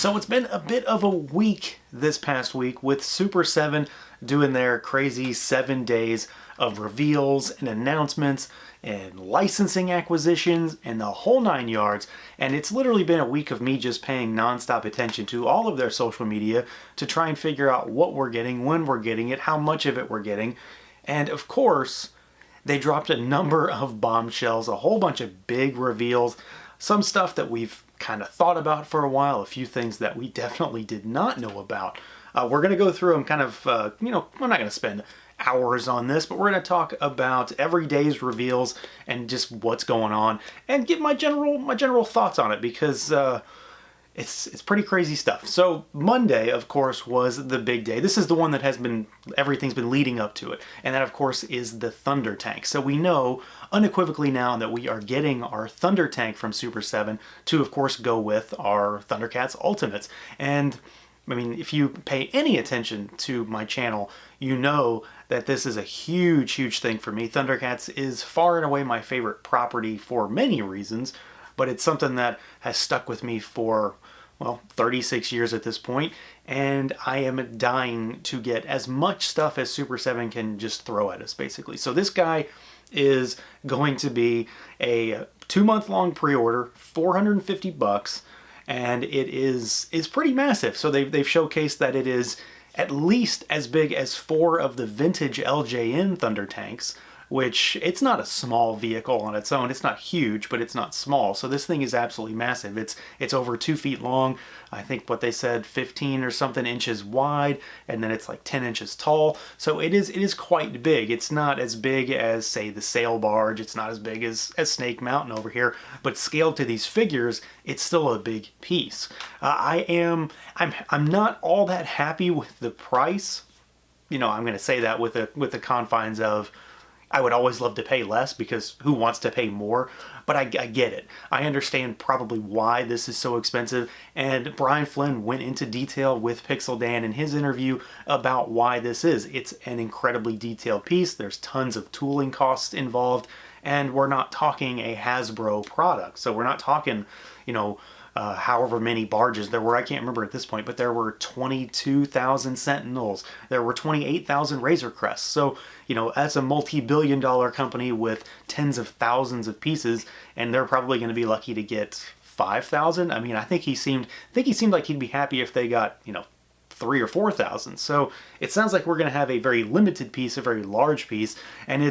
So it's been a bit of a week this past week with Super7 doing their crazy 7 days of reveals and announcements and licensing acquisitions and the whole 9 yards. And it's literally been a week of me just paying nonstop attention to all of their social media to try and figure out what we're getting, when we're getting it, how much of it we're getting. And of course, they dropped a number of bombshells, a whole bunch of big reveals, some stuff that we've kind of thought about for a while, a few things that we definitely did not know about. We're going to go through them kind of, we're not going to spend hours on this, but we're going to talk about every day's reveals and just what's going on and give my general thoughts on it because it's pretty crazy stuff. So Monday, of course, was the big day. This is the one that everything's been leading up to it. And that, of course, is the ThunderTank. So we know unequivocally now that we are getting our ThunderTank from Super7 to, of course, go with our Thundercats Ultimates. And I mean, if you pay any attention to my channel, you know that this is a huge, huge thing for me. Thundercats is far and away my favorite property for many reasons, but it's something that has stuck with me for, well, 36 years at this point, and I am dying to get as much stuff as Super7 can just throw at us, basically. So this guy is going to be a 2-month-long pre-order, $450, and it is pretty massive. So they've showcased that it is at least as big as 4 of the vintage LJN Thunder Tanks, which it's not a small vehicle on its own. It's not huge, but it's not small. So this thing is absolutely massive. It's over 2 feet long. I think what they said 15 or something inches wide, and then it's like 10 inches tall. So it is quite big. It's not as big as, say, the sail barge. It's not as big as Snake Mountain over here, but scaled to these figures, it's still a big piece. I'm not all that happy with the price. You know, I'm going to say that with the confines of, I would always love to pay less because who wants to pay more? But I get it. I understand probably why this is so expensive. And Brian Flynn went into detail with Pixel Dan in his interview about why this is. It's an incredibly detailed piece. There's tons of tooling costs involved. And we're not talking a Hasbro product. So we're not talking, however many barges there were. I can't remember at this point, but there were 22,000 Sentinels. There were 28,000 Razor Crests. So, that's a multi-billion-dollar company with tens of thousands of pieces, and they're probably going to be lucky to get 5,000. I mean, I think he seemed like he'd be happy if they got, 3,000 or 4,000. So it sounds like we're going to have a very limited piece, a very large piece, and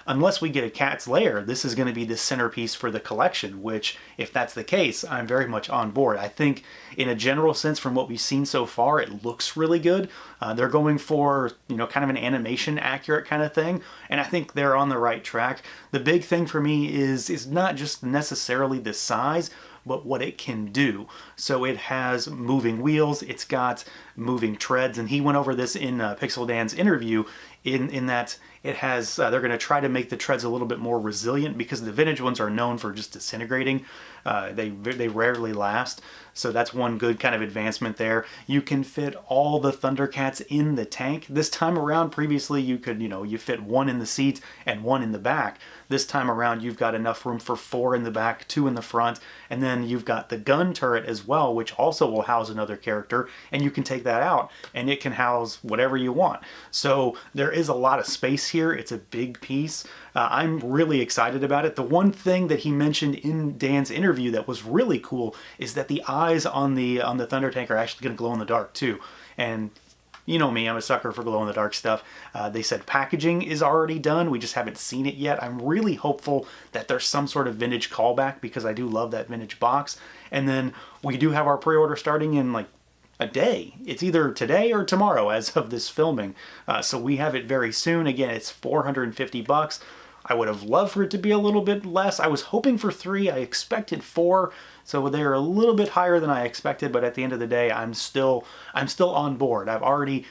unless we get a Cat's Lair, this is going to be the centerpiece for the collection, which, if that's the case, I'm very much on board. I think, in a general sense, from what we've seen so far, it looks really good. They're going for, kind of an animation accurate kind of thing, and I think they're on the right track. The big thing for me is not just necessarily the size, but what it can do. So it has moving wheels, it's got moving treads, and he went over this in Pixel Dan's interview in that it has, they're going to try to make the treads a little bit more resilient because the vintage ones are known for just disintegrating. They rarely last. So that's one good kind of advancement there. You can fit all the Thundercats in the tank. This time around, previously you could, you fit 1 in the seat and 1 in the back. This time around, you've got enough room for 4 in the back, 2 in the front, and then you've got the gun turret as well, which also will house another character, and you can take that out, and it can house whatever you want. So there is a lot of space here. It's a big piece. I'm really excited about it. The one thing that he mentioned in Dan's interview that was really cool is that the eyes on the Thunder Tank are actually going to glow in the dark too. And you know me, I'm a sucker for glow-in-the-dark stuff. They said packaging is already done. We just haven't seen it yet. I'm really hopeful that there's some sort of vintage callback because I do love that vintage box. And then we do have our pre-order starting in like a day. It's either today or tomorrow as of this filming. So we have it very soon. Again, it's $450. I would have loved for it to be a little bit less. I was hoping for 3. I expected 4. So they're a little bit higher than I expected, but at the end of the day, I'm still on board. I've already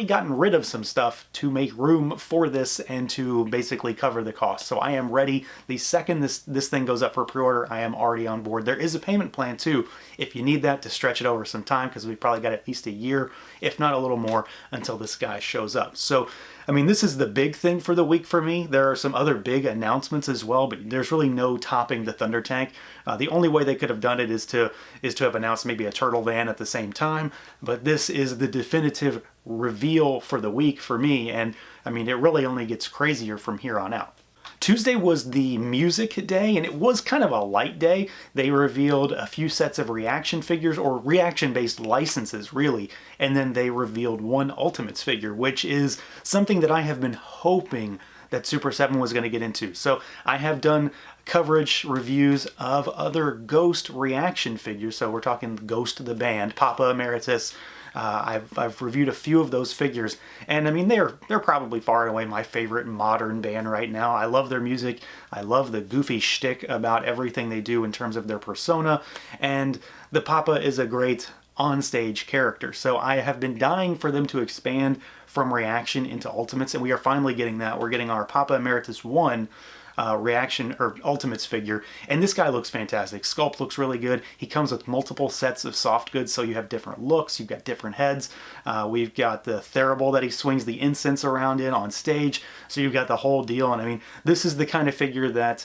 gotten rid of some stuff to make room for this and to basically cover the cost. So I am ready. The second this thing goes up for pre-order, I am already on board. There is a payment plan too, if you need that to stretch it over some time, because we've probably got at least a year, if not a little more, until this guy shows up. So I mean, this is the big thing for the week for me. There are some other big announcements as well, but there's really no topping the ThunderTank. The only way they could have done it is to have announced maybe a turtle van at the same time. But this is the definitive reveal for the week for me, and I mean, it really only gets crazier from here on out. Tuesday was the music day, and it was kind of a light day. They revealed a few sets of reaction figures, or reaction-based licenses, really, and then they revealed one Ultimates figure, which is something that I have been hoping that Super7 was going to get into. So I have done coverage reviews of other Ghost reaction figures, so we're talking Ghost the band, Papa Emeritus. I've reviewed a few of those figures, and I mean, they're probably far and away my favorite modern band right now. I love their music. I love the goofy shtick about everything they do in terms of their persona, and the Papa is a great on-stage character. So I have been dying for them to expand from reaction into Ultimates, and we are finally getting that. We're getting our Papa Emeritus 1 reaction or Ultimates figure, and this guy looks fantastic. Sculpt looks really good. He comes with multiple sets of soft goods, so you have different looks, you've got different heads. We've got the Thurible that he swings the incense around in on stage, so you've got the whole deal. And I mean, this is the kind of figure that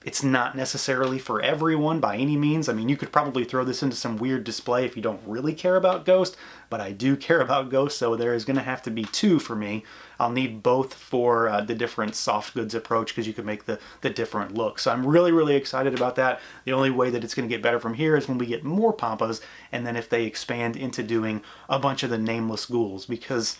it's not necessarily for everyone by any means. I mean, you could probably throw this into some weird display if you don't really care about Ghost, but I do care about Ghost, so there is going to have to be two for me. I'll need both for the different soft goods approach, because you can make the different looks. So I'm really, really excited about that. The only way that it's going to get better from here is when we get more Pampas, and then if they expand into doing a bunch of the nameless ghouls, because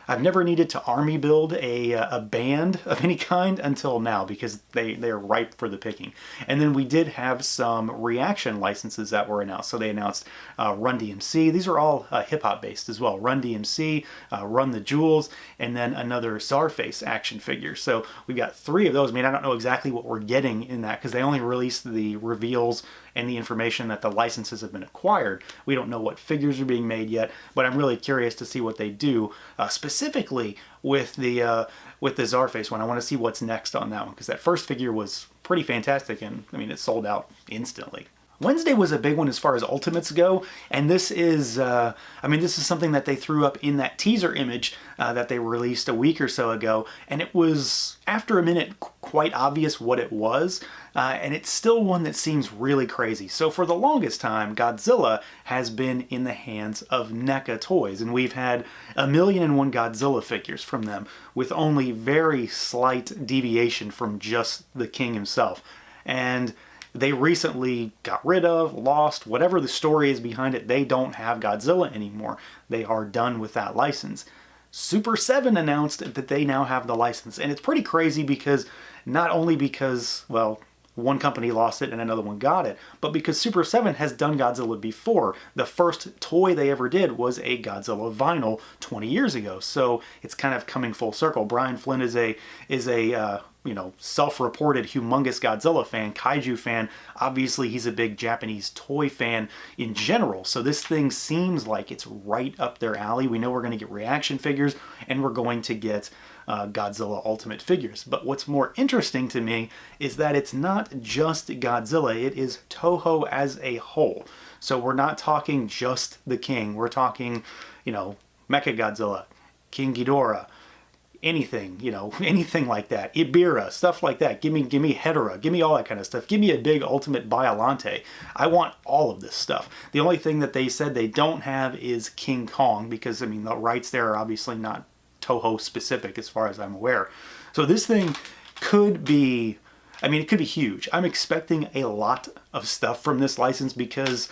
I've never needed to army build a band of any kind until now, because they're ripe for the picking. And then we did have some reaction licenses that were announced. So they announced Run DMC. These are all hip-hop based as well. Run DMC, Run the Jewels, and then another Czarface action figure. So we've got three of those. I mean, I don't know exactly what we're getting in that, because they only released the reveals and the information that the licenses have been acquired. We don't know what figures are being made yet, but I'm really curious to see what they do, specifically with the Czarface one. I want to see what's next on that one, because that first figure was pretty fantastic, and I mean, it sold out instantly. Wednesday was a big one as far as Ultimates go, and this is, I mean, this is something that they threw up in that teaser image that they released a week or so ago, and it was, after a minute, quite obvious what it was, and it's still one that seems really crazy. So for the longest time, Godzilla has been in the hands of NECA Toys, and we've had 1,000,001 Godzilla figures from them, with only very slight deviation from just the king himself. And they recently got rid of, lost, whatever the story is behind it, they don't have Godzilla anymore. They are done with that license. Super7 announced that they now have the license, and it's pretty crazy, because not only because, well, one company lost it and another one got it, but because Super7 has done Godzilla before. The first toy they ever did was a Godzilla vinyl 20 years ago, so it's kind of coming full circle. Brian Flynn is a you know, self-reported humongous Godzilla fan, kaiju fan. Obviously, he's a big Japanese toy fan in general, so this thing seems like it's right up their alley. We know we're going to get reaction figures, and we're going to get Godzilla Ultimate figures. But what's more interesting to me is that it's not just Godzilla, it is Toho as a whole. So we're not talking just the King, we're talking, you know, Mechagodzilla, King Ghidorah, anything, you know, anything like that. Ibira, stuff like that. Give me Hedorah, give me all that kind of stuff. Give me a big Ultimate Biollante. I want all of this stuff. The only thing that they said they don't have is King Kong, because, I mean, the rights there are obviously not Toho specific as far as I'm aware. So this thing could be, I mean, it could be huge. I'm expecting a lot of stuff from this license, because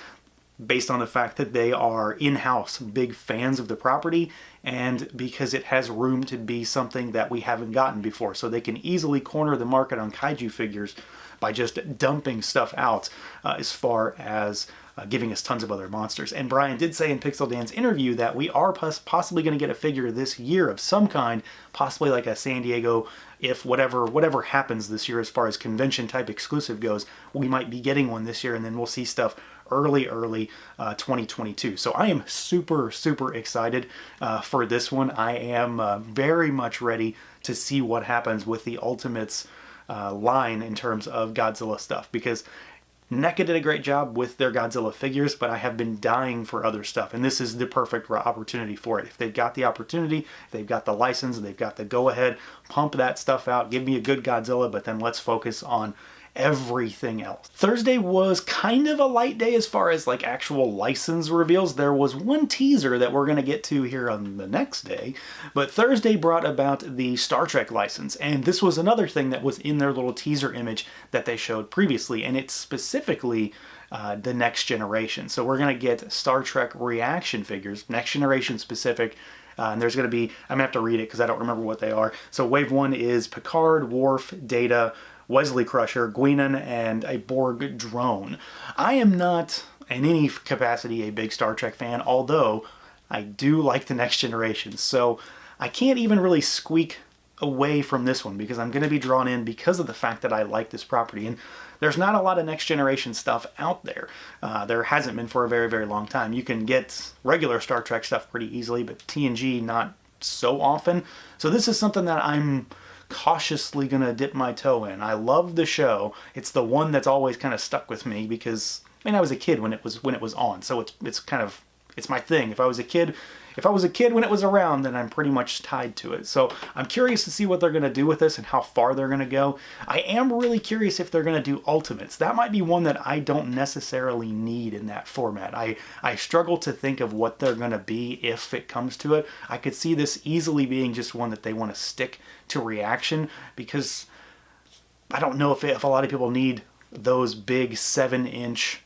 based on the fact that they are in-house big fans of the property, and because it has room to be something that we haven't gotten before. So they can easily corner the market on kaiju figures by just dumping stuff out as far as giving us tons of other monsters. And Brian did say in Pixel Dan's interview that we are possibly going to get a figure this year of some kind, possibly like a San Diego, if whatever happens this year as far as convention type exclusive goes, we might be getting one this year, and then we'll see stuff early 2022. So I am super excited for this one. I am very much ready to see what happens with the Ultimates line in terms of Godzilla stuff, because NECA did a great job with their Godzilla figures, but I have been dying for other stuff, and this is the perfect opportunity for it. If they've got the opportunity, if they've got the license, they've got the go-ahead, pump that stuff out, give me a good Godzilla, but then let's focus on everything else. Thursday was kind of a light day as far as like actual license reveals. There was one teaser that we're going to get to here on the next day, but Thursday brought about the Star Trek license, and this was another thing that was in their little teaser image that they showed previously, and it's specifically the Next Generation. So we're going to get Star Trek reaction figures, Next Generation specific. And there's going to be, I'm going to have to read it because I don't remember what they are. So wave 1 is Picard, Worf, Data, Wesley Crusher, Guinan, and a Borg drone. I am not, in any capacity, a big Star Trek fan, although I do like the Next Generation. So I can't even really squeak away from this one because I'm going to be drawn in because of the fact that I like this property. And there's not a lot of Next Generation stuff out there. There hasn't been for a very, very long time. You can get regular Star Trek stuff pretty easily, but TNG not so often. So this is something that I'm cautiously gonna dip my toe in. I love the show. It's the one that's always kind of stuck with me because I was a kid when it was on, so it's my thing. If I was a kid when it was around, then I'm pretty much tied to it. So I'm curious to see what they're going to do with this and how far they're going to go. I am really curious if they're going to do Ultimates. That might be one that I don't necessarily need in that format. I struggle to think of what they're going to be if it comes to it. I could see this easily being just one that they want to stick to reaction because I don't know if a lot of people need those big 7-inch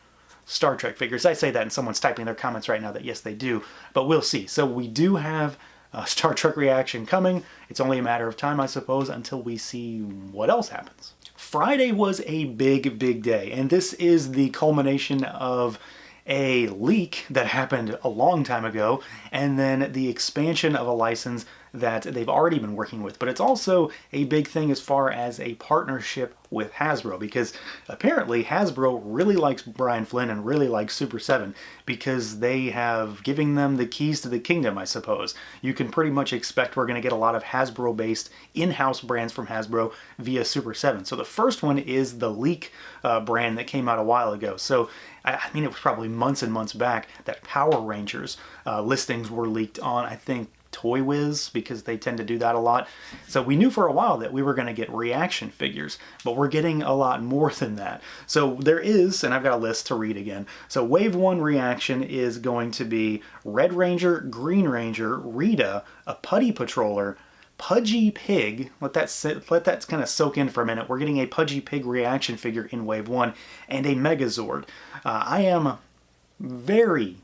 Star Trek figures. I say that and someone's typing in their comments right now that yes they do, but we'll see. So we do have a Star Trek reaction coming. It's only a matter of time, I suppose, until we see what else happens. Friday was a big, big day, and this is the culmination of a leak that happened a long time ago, and then the expansion of a license that they've already been working with. But it's also a big thing as far as a partnership with Hasbro, because apparently Hasbro really likes Brian Flynn and really likes SUPER7 because they have given them the keys to the kingdom, I suppose. You can pretty much expect we're going to get a lot of Hasbro-based in-house brands from Hasbro via SUPER7. So the first one is the Leak brand that came out a while ago. So I mean, it was probably months and months back that Power Rangers listings were leaked on, I think, Toy Wiz, because they tend to do that a lot. So we knew for a while that we were going to get reaction figures, but we're getting a lot more than that. So there is, and I've got a list to read again. So Wave 1 reaction is going to be Red Ranger, Green Ranger, Rita, a Putty Patroller, Pudgy Pig. Let that kind of soak in for a minute. We're getting a Pudgy Pig reaction figure in Wave 1, and a Megazord. I am very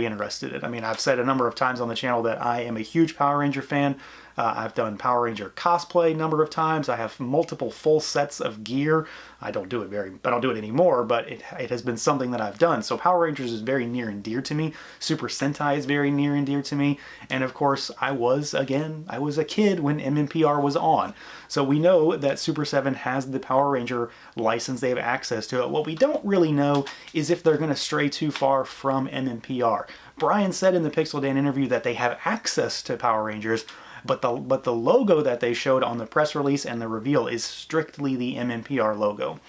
interested in. I mean, I've said a number of times on the channel that I am a huge Power Ranger fan. I've done Power Ranger cosplay a number of times. I have multiple full sets of gear. I don't do it anymore, but it has been something that I've done. So Power Rangers is very near and dear to me. Super Sentai is very near and dear to me. And of course, I was a kid when MMPR was on. So we know that SUPER7 has the Power Ranger license. They have access to it. What we don't really know is if they're going to stray too far from MMPR. Brian said in the Pixel Dan interview that they have access to Power Rangers, but the logo that they showed on the press release and the reveal is strictly the MMPR logo.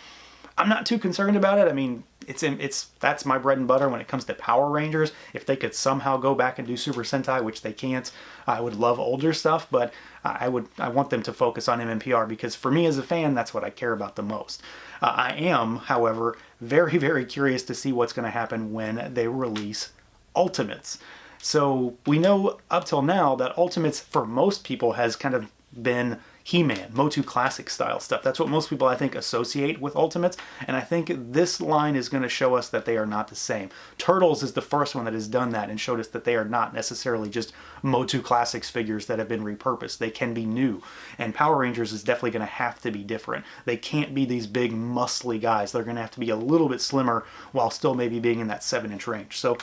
I'm not too concerned about it. I mean, that's my bread and butter when it comes to Power Rangers. If they could somehow go back and do Super Sentai, which they can't, I would love older stuff, but I want them to focus on MMPR because for me as a fan, that's what I care about the most. I am, however, very curious to see what's going to happen when they release Ultimates. So we know up till now that Ultimates for most people has kind of been He-Man, Motu Classic style stuff. That's what most people, I think, associate with Ultimates, and I think this line is going to show us that they are not the same. Turtles is the first one that has done that and showed us that they are not necessarily just Motu Classics figures that have been repurposed. They can be new, and Power Rangers is definitely going to have to be different. They can't be these big, muscly guys. They're going to have to be a little bit slimmer while still maybe being in that 7-inch range. So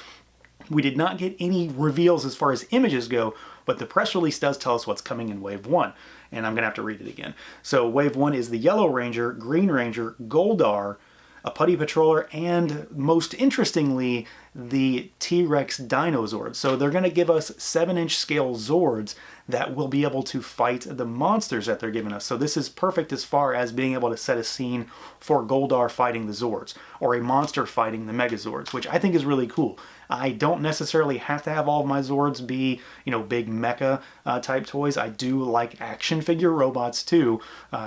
we did not get any reveals as far as images go, but the press release does tell us what's coming in Wave 1, and I'm going to have to read it again. So Wave 1 is the Yellow Ranger, Green Ranger, Goldar, a Putty Patroller, and most interestingly, the T-Rex Dino Zord. So they're going to give us 7-inch scale Zords that will be able to fight the monsters that they're giving us. So this is perfect as far as being able to set a scene for Goldar fighting the Zords, or a monster fighting the Megazords, which I think is really cool. I don't necessarily have to have all of my Zords be, you know, big mecha type toys. I do like action figure robots too,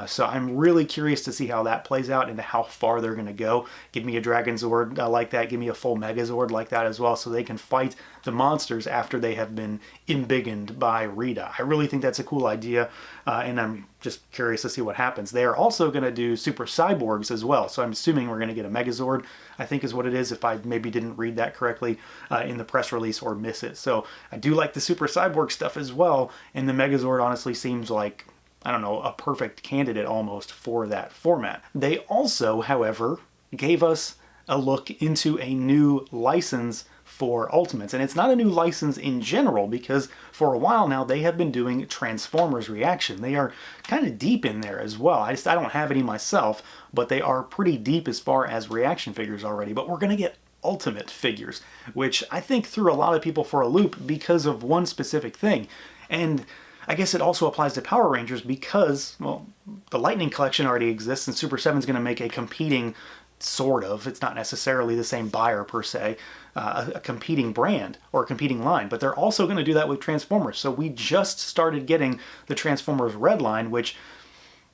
so I'm really curious to see how that plays out and how far they're going to go. Give me a Dragon Zord like that, give me a full Megazord like that as well, so they can fight the monsters after they have been embiggened by Rita. I really think that's a cool idea, and I'm just curious to see what happens. They are also going to do Super Cyborgs as well, so I'm assuming we're going to get a Megazord, I think is what it is, if I maybe didn't read that correctly in the press release or miss it. So I do like the Super Cyborg stuff as well, and the Megazord honestly seems like, I don't know, a perfect candidate almost for that format. They also, however, gave us a look into a new license for Ultimates. And it's not a new license in general, because for a while now they have been doing Transformers Reaction. They are kind of deep in there as well. I don't have any myself, but they are pretty deep as far as reaction figures already. But we're going to get Ultimate figures, which I think threw a lot of people for a loop because of one specific thing. And I guess it also applies to Power Rangers because, well, the Lightning Collection already exists, and Super 7 is going to make a competing, sort of, it's not necessarily the same buyer per se, a competing brand or a competing line, but they're also going to do that with Transformers. So we just started getting the Transformers Red line, which,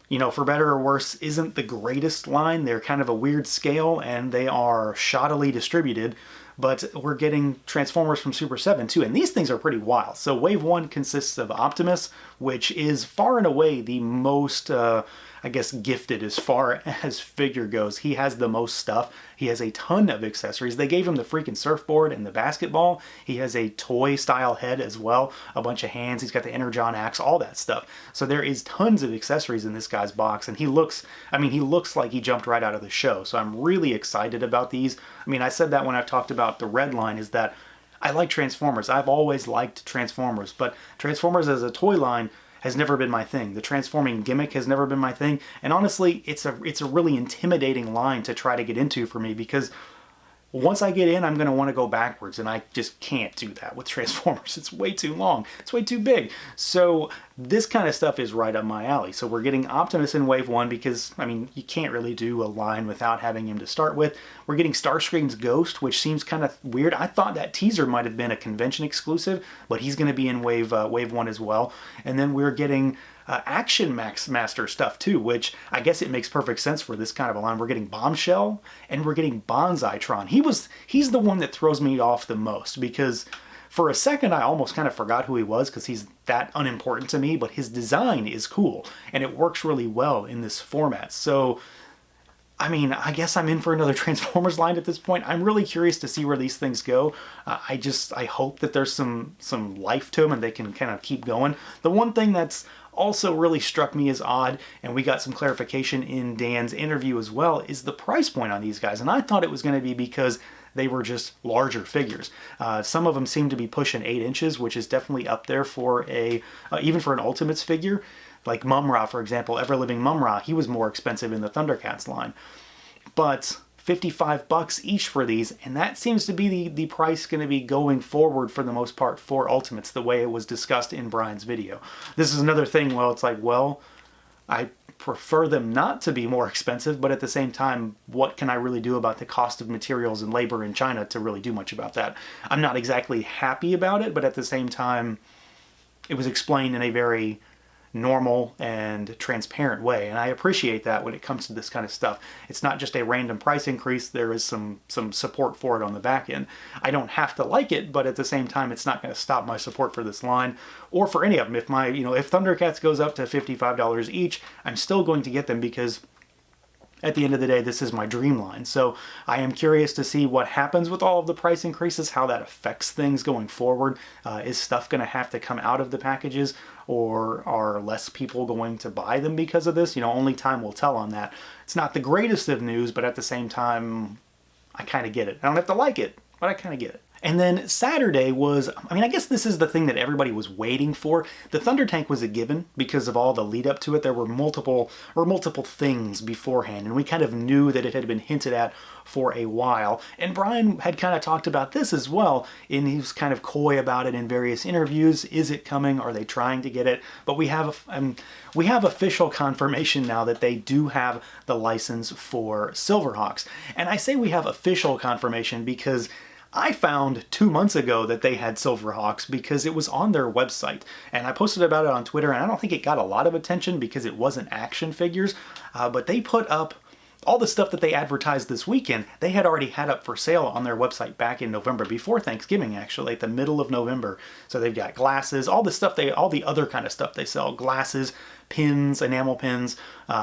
you know, for better or worse, isn't the greatest line. They're kind of a weird scale, and they are shoddily distributed, but we're getting Transformers from Super 7 too, and these things are pretty wild. So Wave 1 consists of Optimus, which is far and away the most, I guess, gifted as far as figure goes. He has the most stuff. He has a ton of accessories. They gave him the freaking surfboard and the basketball. He has a toy-style head as well, a bunch of hands. He's got the Energon axe, all that stuff. So there is tons of accessories in this guy's box, and he looks, I mean, he looks like he jumped right out of the show. So I'm really excited about these. I mean, I said that when I talked about the Red line, is that I like Transformers. I've always liked Transformers, but Transformers as a toy line has never been my thing. The transforming gimmick has never been my thing, and honestly, it's a really intimidating line to try to get into for me, because once I get in, I'm going to want to go backwards, and I just can't do that with Transformers. It's way too long. It's way too big. So this kind of stuff is right up my alley. So we're getting Optimus in Wave 1 because, I mean, you can't really do a line without having him to start with. We're getting Starscream's Ghost, which seems kind of weird. I thought that teaser might have been a convention exclusive, but he's going to be in Wave 1 as well. And then we're getting Action Master stuff too, which I guess it makes perfect sense for this kind of a line. We're getting Bombshell and we're getting Bonsaitron. He's the one that throws me off the most, because for a second I almost kind of forgot who he was because he's that unimportant to me, but his design is cool and it works really well in this format. So I mean, I guess I'm in for another Transformers line at this point. I'm really curious to see where these things go. I hope that there's some life to them and they can kind of keep going. The one thing that's also really struck me as odd, and we got some clarification in Dan's interview as well, is the price point on these guys. And I thought it was going to be because they were just larger figures. Some of them seem to be pushing 8 inches, which is definitely up there for even for an Ultimates figure. Like Mum-Ra, for example, Ever-Living Mum-Ra, he was more expensive in the Thundercats line. But $55 each for these, and that seems to be the price going to be going forward for the most part for Ultimates, the way it was discussed in Brian's video. This is another thing, well, it's like, well, I prefer them not to be more expensive, but at the same time, what can I really do about the cost of materials and labor in China to really do much about that? I'm not exactly happy about it, but at the same time, it was explained in a very normal and transparent way, and I appreciate that when it comes to this kind of stuff. It's not just a random price increase, there is some support for it on the back end. I don't have to like it, but at the same time, it's not going to stop my support for this line or for any of them. If if Thundercats goes up to $55 each, I'm still going to get them, because at the end of the day, this is my dream line. So I am curious to see what happens with all of the price increases, how that affects things going forward. Is stuff going to have to come out of the packages, or are less people going to buy them because of this? Only time will tell on that. It's not the greatest of news, but at the same time, I kind of get it. I don't have to like it, but I kind of get it. And then Saturday was, I mean, I guess this is the thing that everybody was waiting for. The ThunderTank was a given because of all the lead up to it. There were multiple things beforehand, and we kind of knew that it had been hinted at for a while. And Brian had kind of talked about this as well, and he was kind of coy about it in various interviews. Is it coming? Are they trying to get it? But we have official confirmation now that they do have the license for Silverhawks. And I say we have official confirmation because I found 2 months ago that they had Silverhawks because it was on their website, and I posted about it on Twitter, and I don't think it got a lot of attention because it wasn't action figures, but they put up all the stuff that they advertised this weekend. They had already had up for sale on their website back in November, before Thanksgiving actually, at the middle of November. So they've got glasses, all the other kind of stuff they sell, glasses, pins, enamel pins,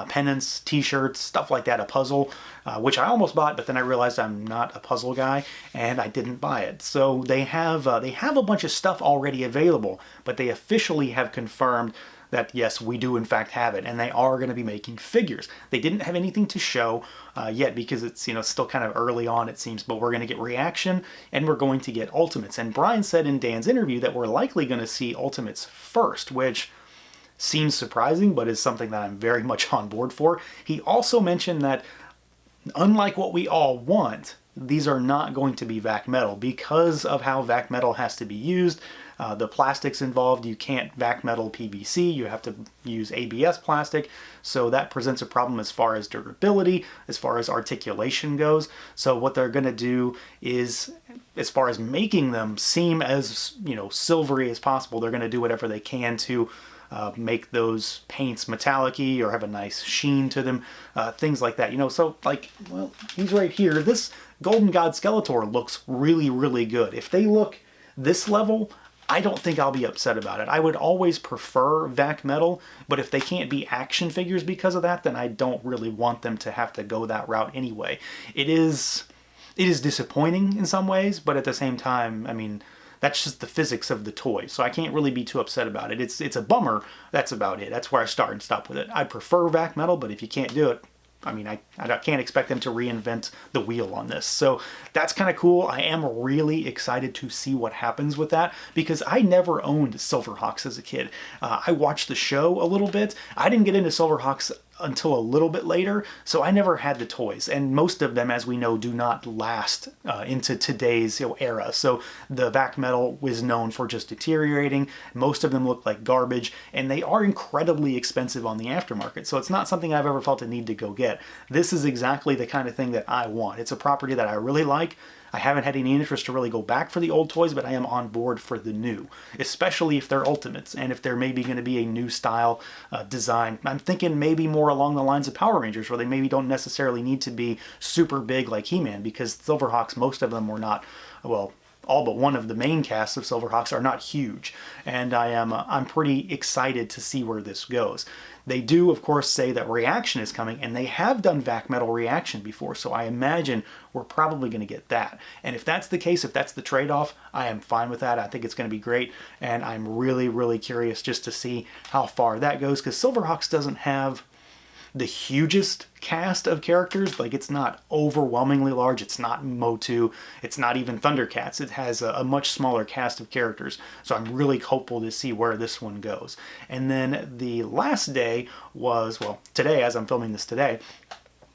pennants, t-shirts, stuff like that, a puzzle, which I almost bought, but then I realized I'm not a puzzle guy and I didn't buy it. So they have a bunch of stuff already available, but they officially have confirmed that yes, we do in fact have it, and they are going to be making figures. They didn't have anything to show yet because it's still kind of early on, it seems, but we're going to get reaction and we're going to get ultimates. And Brian said in Dan's interview that we're likely going to see ultimates first, which seems surprising, but is something that I'm very much on board for. He also mentioned that unlike what we all want, these are not going to be vac metal because of how vac metal has to be used. The plastics involved, you can't vac metal PVC, you have to use ABS plastic, so that presents a problem as far as durability, as far as articulation goes. So what they're going to do is, as far as making them seem as silvery as possible, they're going to do whatever they can to make those paints metallic-y or have a nice sheen to them, things like that. So like, well, he's right here. This Golden God Skeletor looks really, really good. If they look this level, I don't think I'll be upset about it. I would always prefer vac metal, but if they can't be action figures because of that, then I don't really want them to have to go that route anyway. It is disappointing in some ways, but at the same time, I mean, that's just the physics of the toy, so I can't really be too upset about it. It's a bummer, that's about it. That's where I start and stop with it. I prefer vac metal, but if you can't do it, I mean, I can't expect them to reinvent the wheel on this. So that's kind of cool. I am really excited to see what happens with that because I never owned Silverhawks as a kid. I watched the show a little bit. I didn't get into Silverhawks until a little bit later, so I never had the toys, and most of them, as we know, do not last into today's era. So the vac metal was known for just deteriorating. Most of them look like garbage, and they are incredibly expensive on the aftermarket, so it's not something I've ever felt a need to go get. This is exactly the kind of thing that I want. It's a property that I really like. I haven't had any interest to really go back for the old toys, but I am on board for the new, especially if they're ultimates and if they're maybe going to be a new style design. I'm thinking maybe more along the lines of Power Rangers, where they maybe don't necessarily need to be super big like He-Man, because Silverhawks, most of them were not, well, all but one of the main casts of Silverhawks are not huge, and I'm pretty excited to see where this goes. They do, of course, say that reaction is coming, and they have done vac metal reaction before, so I imagine we're probably going to get that. And if that's the case, if that's the trade-off, I am fine with that. I think it's going to be great, and I'm really, really curious just to see how far that goes, because Silverhawks doesn't have the hugest cast of characters. Like, it's not overwhelmingly large. It's not Motu. It's not even Thundercats. It has a much smaller cast of characters. So I'm really hopeful to see where this one goes. And then the last day was, well, today, as I'm filming this today,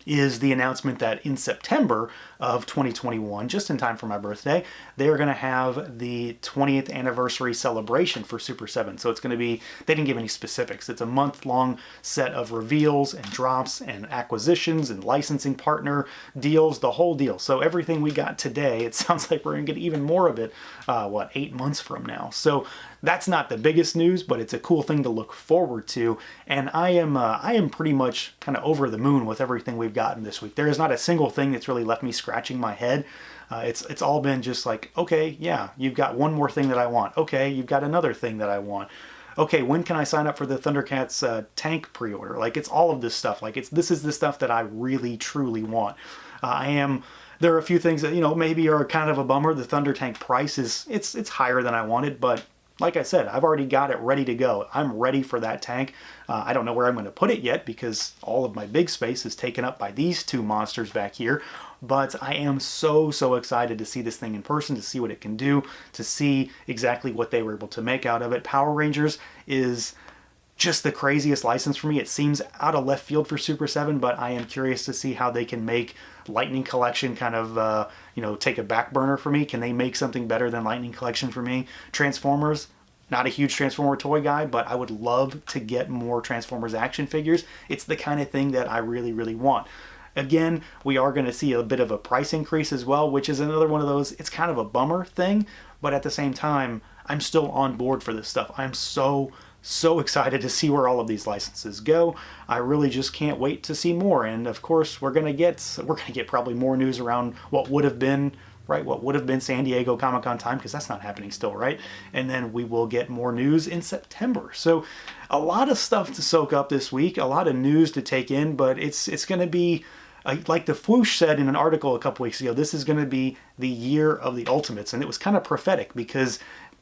is the announcement that in September of 2021, just in time for my birthday, they are going to have the 20th anniversary celebration for Super7. So it's going to be, they didn't give any specifics. It's a month-long set of reveals and drops and acquisitions and licensing partner deals, the whole deal. So everything we got today, it sounds like we're going to get even more of it, 8 months from now. So that's not the biggest news, but it's a cool thing to look forward to. And I am pretty much kind of over the moon with everything we've gotten this week. There is not a single thing that's really left me scratching my head. It's all been just like, okay, yeah, you've got one more thing that I want. Okay, you've got another thing that I want. Okay, when can I sign up for the Thundercats tank pre-order? Like, it's all of this stuff. Like, this is the stuff that I really, truly want. There are a few things that, maybe are kind of a bummer. The ThunderTank price it's higher than I wanted, but like I said, I've already got it ready to go. I'm ready for that tank. I don't know where I'm going to put it yet because all of my big space is taken up by these two monsters back here. but I am so excited to see this thing in person, to see what it can do, to see exactly what they were able to make out of it. Power Rangers is just the craziest license for me. It seems out of left field for Super 7, but I am curious to see how they can make Lightning Collection kind of, take a back burner for me. Can they make something better than Lightning Collection for me? Transformers, not a huge Transformer toy guy, but I would love to get more Transformers action figures. It's the kind of thing that I really want. Again, we are going to see a bit of a price increase as well, which is another one of those, it's kind of a bummer thing, but at the same time, I'm still on board for this stuff. I'm so excited to see where all of these licenses go. I really just can't wait to see more. And of course, we're gonna get probably more news around what would have been San Diego Comic-Con time, because that's not happening still, right? And then we will get more news in September. So a lot of stuff to soak up this week, a lot of news to take in, but it's going to be, like the Fwoosh said in an article a couple weeks ago, this is going to be the year of the Ultimates. And it was kind of prophetic because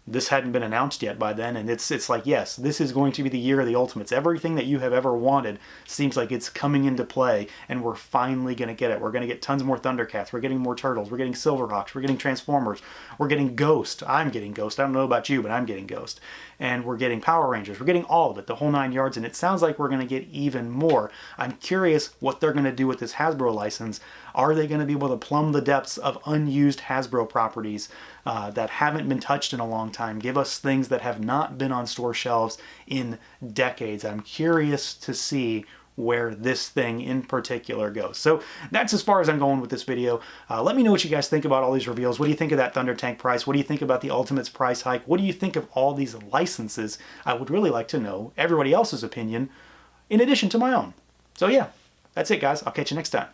this hadn't been announced yet by then, and it's like, yes, this is going to be the year of the Ultimates. Everything that you have ever wanted seems like it's coming into play, and we're finally going to get it. We're going to get tons more Thundercats, we're getting more Turtles, we're getting Silverhawks, we're getting Transformers, we're getting Ghost. I'm getting Ghost. I don't know about you, but I'm getting Ghost. And we're getting Power Rangers. We're getting all of it, the whole 9 yards, and it sounds like we're going to get even more. I'm curious what they're going to do with this Hasbro license. Are they going to be able to plumb the depths of unused Hasbro properties that haven't been touched in a long time? Give us things that have not been on store shelves in decades. I'm curious to see where this thing in particular goes. So that's as far as I'm going with this video. Let me know what you guys think about all these reveals. What do you think of that ThunderTank price? What do you think about the Ultimates price hike? What do you think of all these licenses? I would really like to know everybody else's opinion in addition to my own. So yeah, that's it, guys. I'll catch you next time.